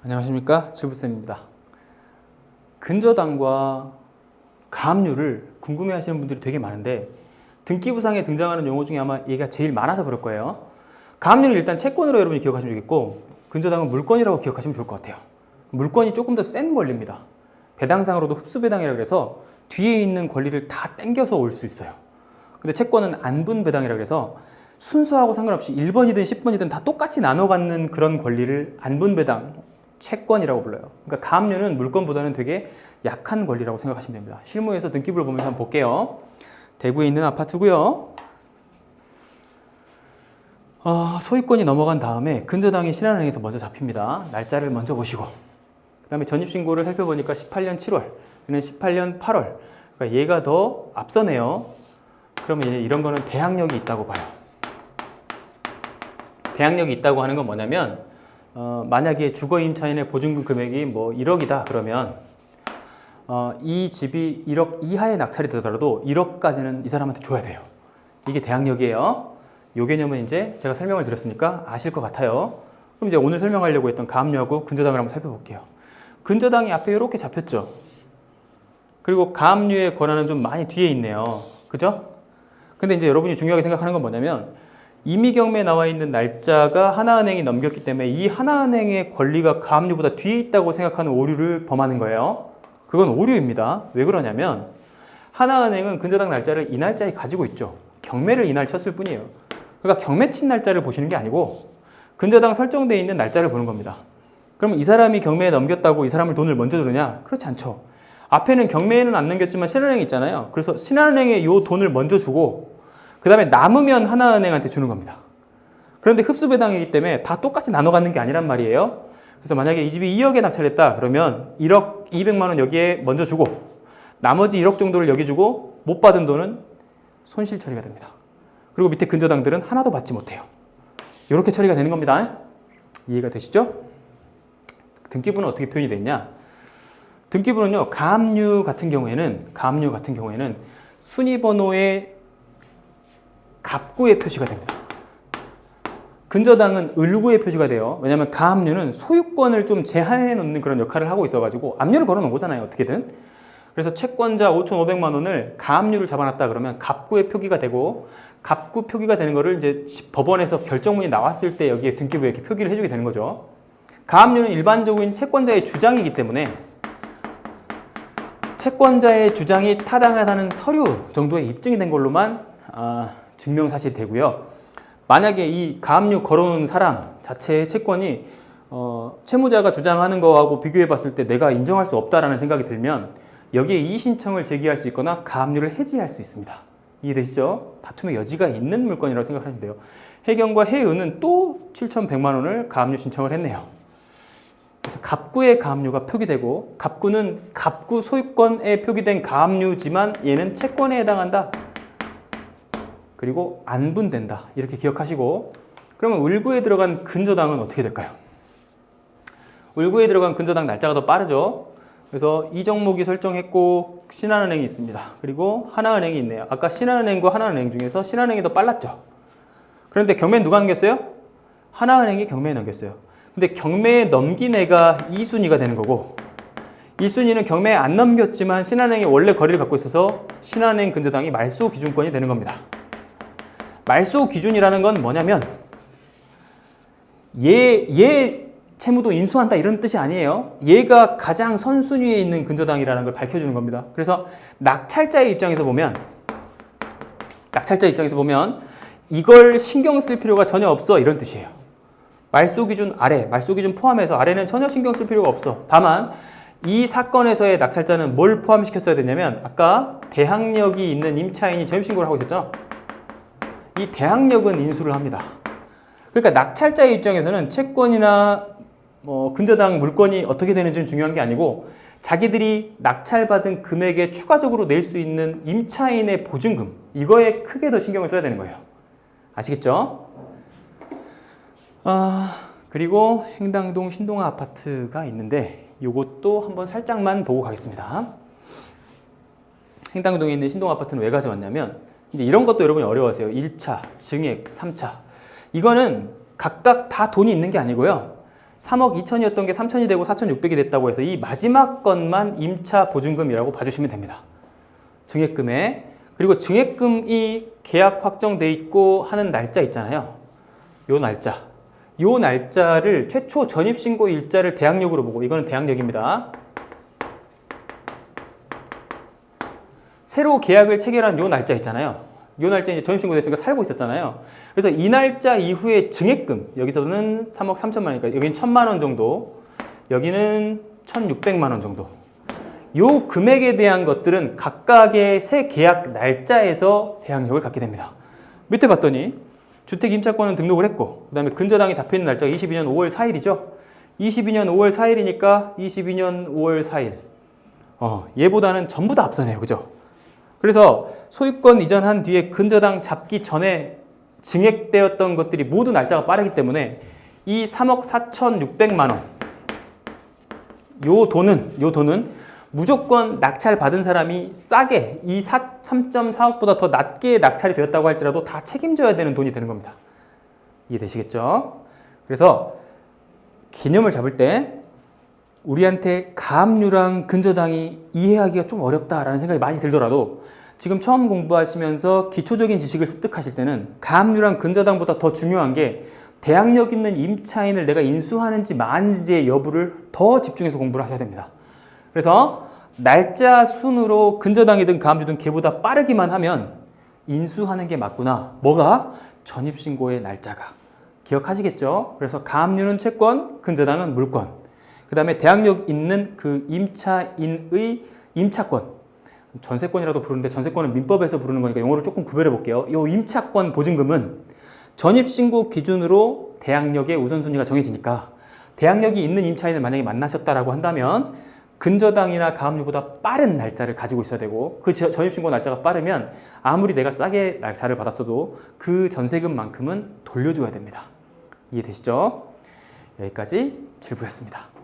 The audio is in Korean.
안녕하십니까, 주부쌤입니다. 근저당과 가압류를 궁금해 하시는 분들이 되게 많은데 등기부상에 등장하는 용어 중에 아마 얘가 제일 많아서 그럴 거예요. 가압류는 일단 채권으로 여러분이 기억하시면 되겠고, 근저당은 물권이라고 기억하시면 좋을 것 같아요. 물권이 조금 더 센 권리입니다. 배당상으로도 흡수배당이라고 해서 뒤에 있는 권리를 다 땡겨서 올 수 있어요. 근데 채권은 안분배당이라고 해서 순서하고 상관없이 1번이든 10번이든 다 똑같이 나눠 갖는 그런 권리를 안분배당, 채권이라고 불러요. 그러니까 가압류는 물권보다는 되게 약한 권리라고 생각하시면 됩니다. 실무에서 등기부를 보면서 한번 볼게요. 대구에 있는 아파트고요. 소유권이 넘어간 다음에 근저당이 신한은행에서 먼저 잡힙니다. 날짜를 먼저 보시고, 그 다음에 전입신고를 살펴보니까 18년 7월, 얘는 18년 8월. 그러니까 얘가 더 앞서네요. 그러면 이런 거는 대항력이 있다고 봐요. 대항력이 있다고 하는 건 뭐냐면, 만약에 주거임차인의 보증금 금액이 뭐 1억이다 그러면 이 집이 1억 이하의 낙찰이 되더라도 1억까지는 이 사람한테 줘야 돼요. 이게 대항력이에요. 이 개념은 이제 제가 설명을 드렸으니까 아실 것 같아요. 그럼 이제 오늘 설명하려고 했던 가압류하고 근저당을 한번 살펴볼게요. 근저당이 앞에 이렇게 잡혔죠. 그리고 가압류의 권한은 좀 많이 뒤에 있네요. 그죠? 근데 이제 여러분이 중요하게 생각하는 건 뭐냐면, 임의경매에 나와 있는 날짜가 하나은행이 넘겼기 때문에 이 하나은행의 권리가 가압류보다 뒤에 있다고 생각하는 오류를 범하는 거예요. 그건 오류입니다. 왜 그러냐면, 하나은행은 근저당 날짜를 이 날짜에 가지고 있죠. 경매를 이날 쳤을 뿐이에요. 그러니까 경매 친 날짜를 보시는 게 아니고 근저당 설정되어 있는 날짜를 보는 겁니다. 그러면 이 사람이 경매에 넘겼다고 이 사람을 돈을 먼저 주느냐? 그렇지 않죠. 앞에는 경매에는 안 넘겼지만 신한은행이 있잖아요. 그래서 신한은행에 이 돈을 먼저 주고 그 다음에 남으면 하나은행한테 주는 겁니다. 그런데 흡수배당이기 때문에 다 똑같이 나눠 갖는 게 아니란 말이에요. 그래서 만약에 이 집이 2억에 낙찰했다 그러면 1억 200만 원 여기에 먼저 주고 나머지 1억 정도를 여기 주고 못 받은 돈은 손실 처리가 됩니다. 그리고 밑에 근저당들은 하나도 받지 못해요. 이렇게 처리가 되는 겁니다. 이해가 되시죠? 등기부는 어떻게 표현이 되어 있냐? 등기부는요, 가압류 같은 경우에는 순위번호의 갑구에 표시가 됩니다. 근저당은 을구에 표시가 돼요. 왜냐하면 가압류는 소유권을 좀 제한해 놓는 그런 역할을 하고 있어가지고 압류를 걸어 놓은 거잖아요, 어떻게든. 그래서 채권자 5,500만 원을 가압류를 잡아놨다 그러면 갑구에 표기가 되고, 갑구 표기가 되는 거를 이제 법원에서 결정문이 나왔을 때 여기에 등기부에 이렇게 표기를 해주게 되는 거죠. 가압류는 일반적인 채권자의 주장이기 때문에 채권자의 주장이 타당하다는 서류 정도의 입증이 된 걸로만 증명사실이 되고요. 만약에 이 가압류 걸어놓은 사람 자체의 채권이 채무자가 주장하는 거하고 비교해 봤을 때 내가 인정할 수 없다라는 생각이 들면 여기에 이의신청을 제기할 수 있거나 가압류를 해지할 수 있습니다. 이해되시죠? 다툼의 여지가 있는 물건이라고 생각하시면 돼요. 해경과 해은은 또 7,100만 원을 가압류 신청을 했네요. 그래서 갑구에 가압류가 표기되고, 갑구는 갑구 소유권에 표기된 가압류지만 얘는 채권에 해당한다. 그리고 안분된다. 이렇게 기억하시고, 그러면 을구에 들어간 근저당은 어떻게 될까요? 을구에 들어간 근저당 날짜가 더 빠르죠. 그래서 이 종목이 설정했고 신한은행이 있습니다. 그리고 하나은행이 있네요. 아까 신한은행과 하나은행 중에서 신한은행이 더 빨랐죠. 그런데 경매는 누가 넘겼어요? 하나은행이 경매에 넘겼어요. 근데 경매에 넘긴 애가 2순위가 되는 거고, 1순위는 경매에 안 넘겼지만 신한은행이 원래 거리를 갖고 있어서 신한은행 근저당이 말소 기준권이 되는 겁니다. 말소 기준이라는 건 뭐냐면 얘 채무도 인수한다 이런 뜻이 아니에요. 얘가 가장 선순위에 있는 근저당이라는 걸 밝혀주는 겁니다. 그래서 낙찰자의 입장에서 보면 이걸 신경 쓸 필요가 전혀 없어 이런 뜻이에요. 말소 기준 아래, 말소 기준 포함해서 아래는 전혀 신경 쓸 필요가 없어. 다만 이 사건에서의 낙찰자는 뭘 포함시켰어야 되냐면, 아까 대항력이 있는 임차인이 전입신고를 하고 있었죠. 이 대항력은 인수를 합니다. 그러니까 낙찰자의 입장에서는 채권이나 근저당 물건이 어떻게 되는지는 중요한 게 아니고 자기들이 낙찰받은 금액에 추가적으로 낼 수 있는 임차인의 보증금, 이거에 크게 더 신경을 써야 되는 거예요. 아시겠죠? 그리고 행당동 신동아 아파트가 있는데 이것도 한번 살짝만 보고 가겠습니다. 행당동에 있는 신동아 아파트는 왜 가져왔냐면, 이제 이런 것도 여러분이 어려워하세요. 1차, 증액, 3차. 이거는 각각 다 돈이 있는 게 아니고요. 3억 2천이었던 게 3천이 되고 4,600이 됐다고 해서 이 마지막 건만 임차 보증금이라고 봐주시면 됩니다. 증액금에. 그리고 증액금이 계약 확정돼 있고 하는 날짜 있잖아요. 요 날짜. 요 날짜를 최초 전입신고 일자를 대항력으로 보고, 이거는 대항력입니다. 새로 계약을 체결한 요 날짜 있잖아요. 요 날짜 이제 전입신고 됐으니까 살고 있었잖아요. 그래서 이 날짜 이후에 증액금, 여기서는 3억 3천만 원이니까 여기는 1,000만 원 정도, 여기는 1,600만 원 정도. 요 금액에 대한 것들은 각각의 새 계약 날짜에서 대항력을 갖게 됩니다. 밑에 봤더니 주택 임차권은 등록을 했고, 그 다음에 근저당이 잡혀있는 날짜가 22년 5월 4일이죠. 22년 5월 4일이니까 22년 5월 4일. 얘보다는 전부 다 앞서네요. 그죠? 그래서 소유권 이전한 뒤에 근저당 잡기 전에 증액되었던 것들이 모두 날짜가 빠르기 때문에 이 3억 4,600만 원, 요 돈은 무조건 낙찰 받은 사람이 싸게 이 3.4억보다 더 낮게 낙찰이 되었다고 할지라도 다 책임져야 되는 돈이 되는 겁니다. 이해되시겠죠? 그래서 개념을 잡을 때 우리한테 가압류랑 근저당이 이해하기가 좀 어렵다라는 생각이 많이 들더라도 지금 처음 공부하시면서 기초적인 지식을 습득하실 때는 가압류랑 근저당보다 더 중요한 게 대항력 있는 임차인을 내가 인수하는지 마는지의 여부를 더 집중해서 공부를 하셔야 됩니다. 그래서 날짜 순으로 근저당이든 가압류든 걔보다 빠르기만 하면 인수하는 게 맞구나. 뭐가? 전입신고의 날짜가. 기억하시겠죠? 그래서 가압류는 채권, 근저당은 물권. 그 다음에 대항력 있는 그 임차인의 임차권. 전세권이라도 부르는데 전세권은 민법에서 부르는 거니까 용어를 조금 구별해 볼게요. 이 임차권 보증금은 전입신고 기준으로 대항력의 우선순위가 정해지니까 대항력이 있는 임차인을 만약에 만나셨다라고 한다면 근저당이나 가압류보다 빠른 날짜를 가지고 있어야 되고, 그 전입신고 날짜가 빠르면 아무리 내가 싸게 날짜를 받았어도 그 전세금만큼은 돌려줘야 됩니다. 이해되시죠? 여기까지 질부였습니다.